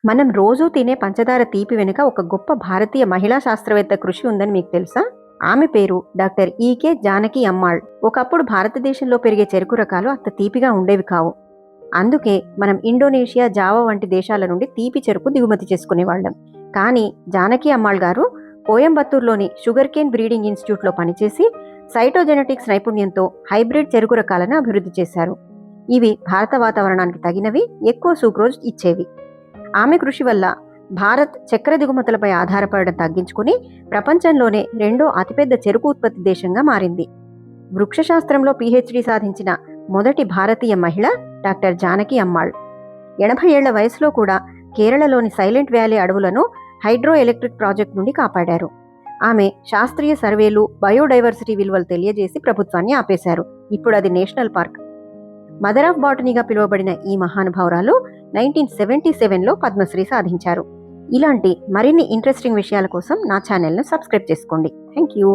మనం రోజూ తినే పంచదార తీపి వెనుక ఒక గొప్ప భారతీయ మహిళా శాస్త్రవేత్త కృషి ఉందని మీకు తెలుసా? ఆమె పేరు డాక్టర్ ఈకే జానకి అమ్మాళ్. ఒకప్పుడు భారతదేశంలో పెరిగే చెరుకు రకాలు అంత తీపిగా ఉండేవి కావు. అందుకే మనం ఇండోనేషియా, జావా వంటి దేశాల నుండి తీపి చెరుకు దిగుమతి చేసుకునేవాళ్ళం. కానీ జానకి అమ్మాళ్ గారు కోయంబత్తూర్లోని షుగర్ కేన్ బ్రీడింగ్ ఇన్స్టిట్యూట్లో పనిచేసి సైటోజెనెటిక్స్ నైపుణ్యంతో హైబ్రిడ్ చెరుకు రకాలను అభివృద్ధి చేశారు. ఇవి భారత వాతావరణానికి తగినవి, ఎక్కువ సూక్రోజ్ ఇచ్చేవి. ఆమె కృషి వల్ల భారత్ చక్కెర దిగుమతులపై ఆధారపడడం తగ్గించుకుని ప్రపంచంలోనే రెండో అతిపెద్ద చెరుకు ఉత్పత్తి దేశంగా మారింది. వృక్షశాస్త్రంలో పీహెచ్డీ సాధించిన మొదటి భారతీయ మహిళ డాక్టర్ జానకి అమ్మాళ్. 80 ఏళ్ల వయసులో కూడా కేరళలోని సైలెంట్ వ్యాలీ అడవులను హైడ్రో ఎలక్ట్రిక్ ప్రాజెక్ట్ నుండి కాపాడారు. ఆమె శాస్త్రీయ సర్వేలు, బయోడైవర్సిటీ విలువలు తెలియజేసి ప్రభుత్వాన్ని ఆపేశారు. ఇప్పుడు అది నేషనల్ పార్క్. మదర్ ఆఫ్ బాటనీగా పిలువబడిన ఈ మహానుభావురాలు 1977లో పద్మశ్రీ సాధించారు. ఇలాంటి మరిన్ని ఇంట్రెస్టింగ్ విషయాల కోసం నా ఛానల్ను సబ్స్క్రైబ్ చేసుకోండి. Thank you.